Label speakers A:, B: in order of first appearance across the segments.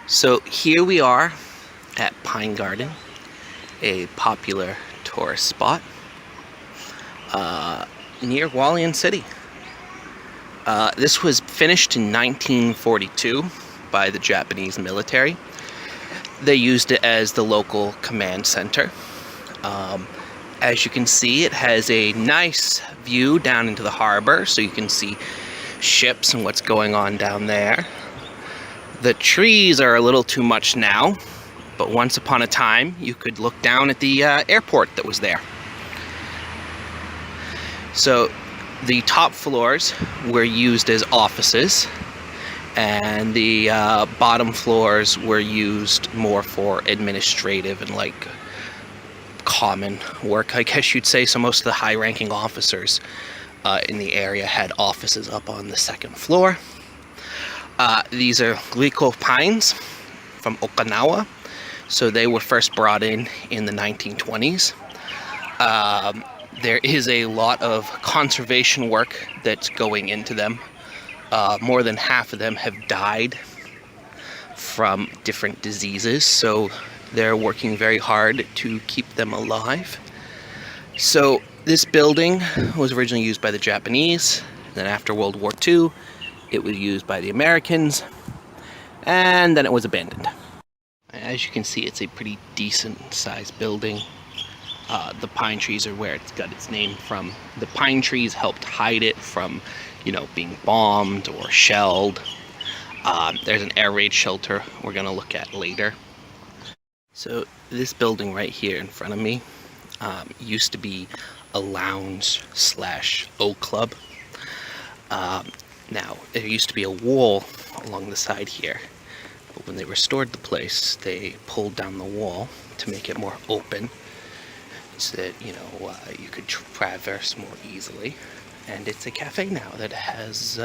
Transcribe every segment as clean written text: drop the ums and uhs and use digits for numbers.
A: So here we are at Pine Garden, a popular tourist spot near Hualien City. This was finished in 1942 by the Japanese military. They used it as the local command center. As you can see, it has a nice view down into the harbor, so you can see ships and what's going on down there. The trees are a little too much now, but once upon a time you could look down at the airport that was there. So the top floors were used as offices, and the bottom floors were used more for administrative and like common work, I guess you'd say. So most of the high-ranking officers in the area had offices up on the second floor. These are Liko pines from Okinawa. So they were first brought in the 1920s. There is a lot of conservation work that's going into them. More than half of them have died from different diseases, so they're working very hard to keep them alive. So this building was originally used by the Japanese. Then after World War II, it was used by the Americans, and then it was abandoned. As you can see, it's a pretty decent sized building. The pine trees are where it's got its name from. The pine trees helped hide it from, being bombed or shelled. There's an air raid shelter we're gonna look at later. So this building right here in front of me used to be a lounge / O club. Now, there used to be a wall along the side here, but when they restored the place, they pulled down the wall to make it more open so that, you could traverse more easily. And it's a cafe now that has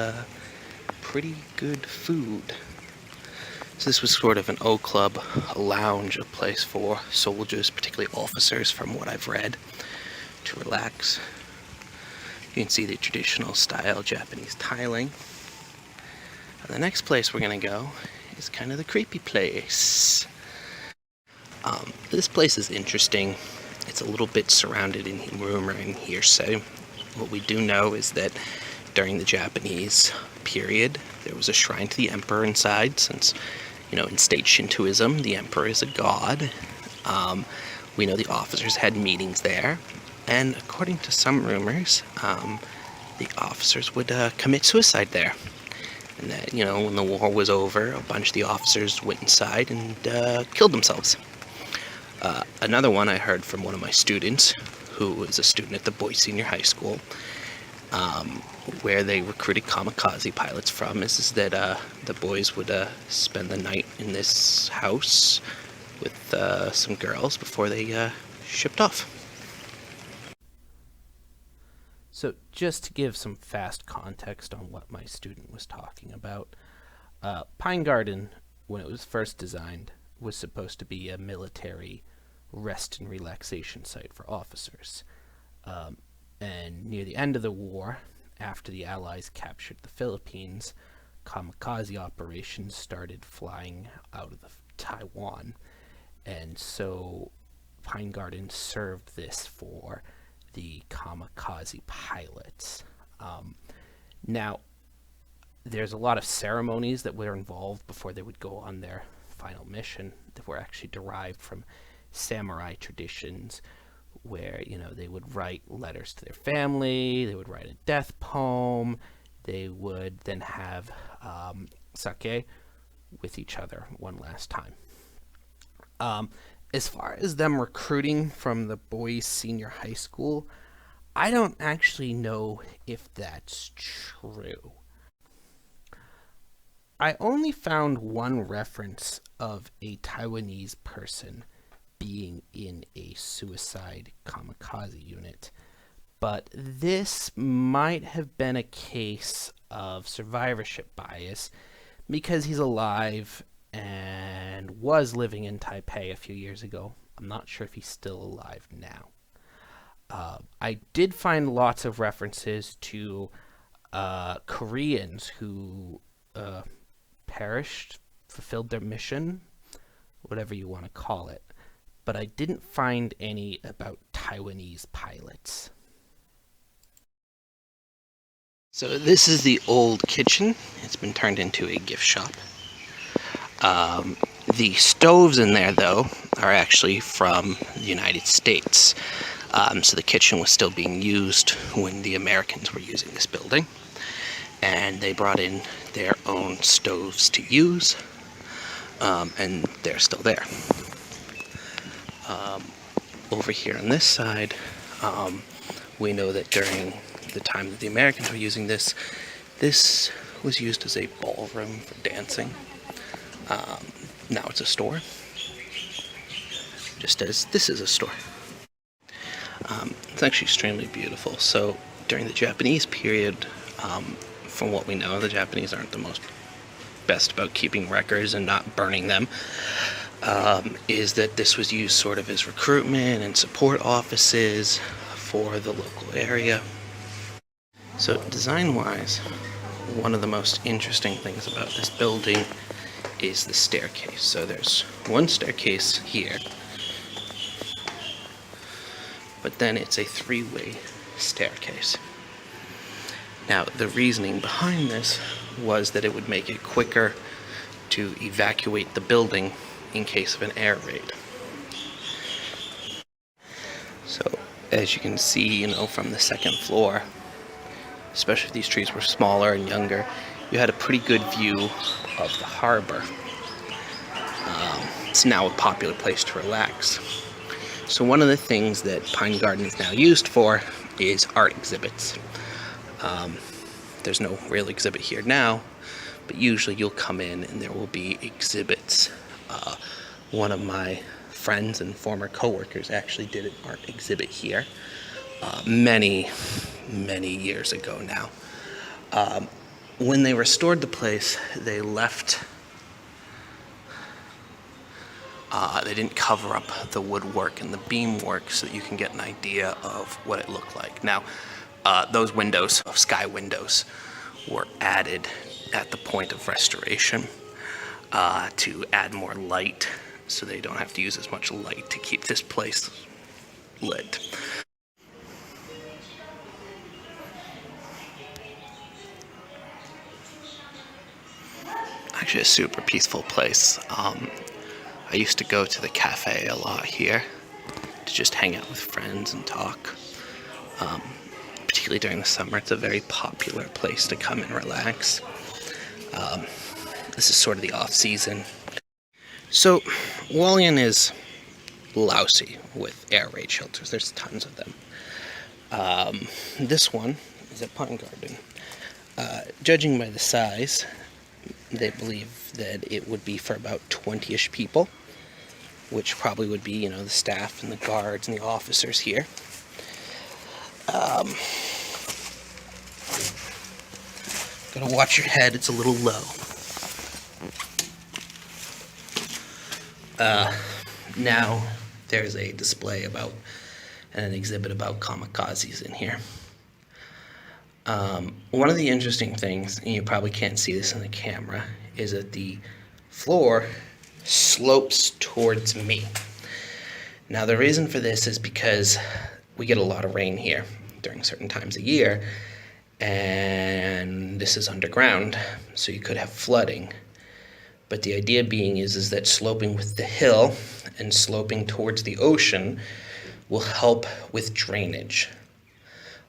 A: pretty good food. So this was sort of an O club, a lounge, a place for soldiers, particularly officers from what I've read, to relax. You can see the traditional style Japanese tiling. And the next place we're gonna go is kind of the creepy place. This place is interesting. It's a little bit surrounded in rumor and hearsay. What we do know is that during the Japanese period, there was a shrine to the emperor inside, since, in state Shintoism, the emperor is a god. We know the officers had meetings there, and according to some rumors, the officers would commit suicide there. And that, when the war was over, a bunch of the officers went inside and killed themselves. Another one I heard from one of my students, who is a student at the Boys Senior High School, where they recruited kamikaze pilots from, is that the boys would spend the night in this house with some girls before they shipped off. So just to give some fast context on what my student was talking about, Pine Garden, when it was first designed, was supposed to be a military rest and relaxation site for officers. And near the end of the war, after the Allies captured the Philippines, kamikaze operations started flying out of Taiwan. And so Pine Garden served this for the kamikaze pilots. Now, there's a lot of ceremonies that were involved before they would go on their final mission that were actually derived from samurai traditions, where they would write letters to their family, they would write a death poem, they would then have sake with each other one last time. As far as them recruiting from the boys' senior high school, I don't actually know if that's true. I only found one reference of a Taiwanese person being in a suicide kamikaze unit, but this might have been a case of survivorship bias because he's alive and was living in Taipei a few years ago. I'm not sure if he's still alive now. I did find lots of references to Koreans who perished fulfilled their mission, whatever you want to call it. But I didn't find any about Taiwanese pilots. So this is the old kitchen. It's been turned into a gift shop. The stoves in there, though, are actually from the United States. So the kitchen was still being used when the Americans were using this building. And they brought in their own stoves to use, and they're still there. Over here on this side, we know that during the time that the Americans were using this, this was used as a ballroom for dancing. Now it's a store, just as this is a store. It's actually extremely beautiful. So during the Japanese period, from what we know, the Japanese aren't the most best about keeping records and not burning them, is that this was used sort of as recruitment and support offices for the local area. So design-wise, one of the most interesting things about this building is the staircase. So there's one staircase here, but then it's a three-way staircase. Now, the reasoning behind this was that it would make it quicker to evacuate the building in case of an air raid. So, as you can see, from the second floor, especially if these trees were smaller and younger, you had a pretty good view of the harbor. It's now a popular place to relax. So one of the things that Pine Garden is now used for is art exhibits. There's no real exhibit here now, but usually you'll come in and there will be exhibits. One of my friends and former co-workers actually did an art exhibit here many years ago now. When they restored the place, they left, they didn't cover up the woodwork and the beamwork so that you can get an idea of what it looked like. Now, those windows, sky windows, were added at the point of restoration to add more light, so they don't have to use as much light to keep this place lit. Actually a super peaceful place. I used to go to the cafe a lot here to just hang out with friends and talk. Particularly during the summer, it's a very popular place to come and relax. This is sort of the off-season. So, Hualien is lousy with air raid shelters. There's tons of them. This one is at Pine Garden. Judging by the size, they believe that it would be for about 20-ish people, which probably would be, the staff and the guards and the officers here. Gotta watch your head, it's a little low. Now, there's a display about, and an exhibit about kamikazes in here. One of the interesting things, and you probably can't see this in the camera, is that the floor slopes towards me. Now, the reason for this is because we get a lot of rain here during certain times of year, and this is underground, so you could have flooding. But the idea being is that sloping with the hill and sloping towards the ocean will help with drainage.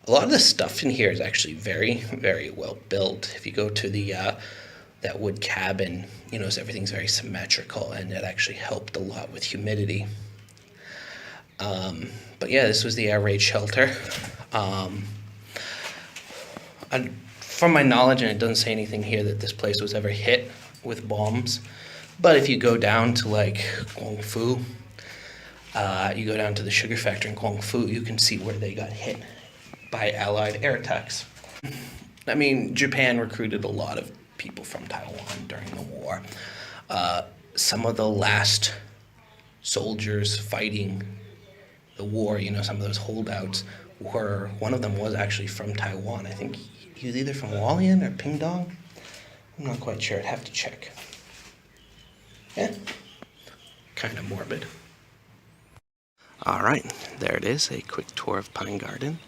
A: A lot of the stuff in here is actually very, very well built. If you go to the that wood cabin, so everything's very symmetrical, and it actually helped a lot with humidity. But yeah, this was the air raid shelter. From my knowledge, and it doesn't say anything here that this place was ever hit with bombs, but if you go down to Guangfu, you go down to the sugar factory in Guangfu, you can see where they got hit by Allied air attacks. I mean, Japan recruited a lot of people from Taiwan during the war. Some of the last soldiers fighting the war, some of those holdouts one of them was actually from Taiwan. I think he was either from Hualien or Pingdong. I'm not quite sure, I'd have to check. Kind of morbid. Alright, there it is, a quick tour of Pine Garden.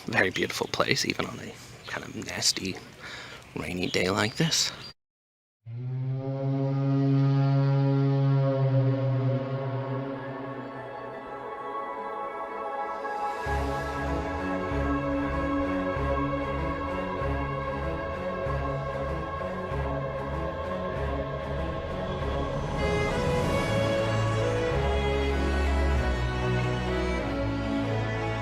A: Very beautiful place, even on a kind of nasty, rainy day like this.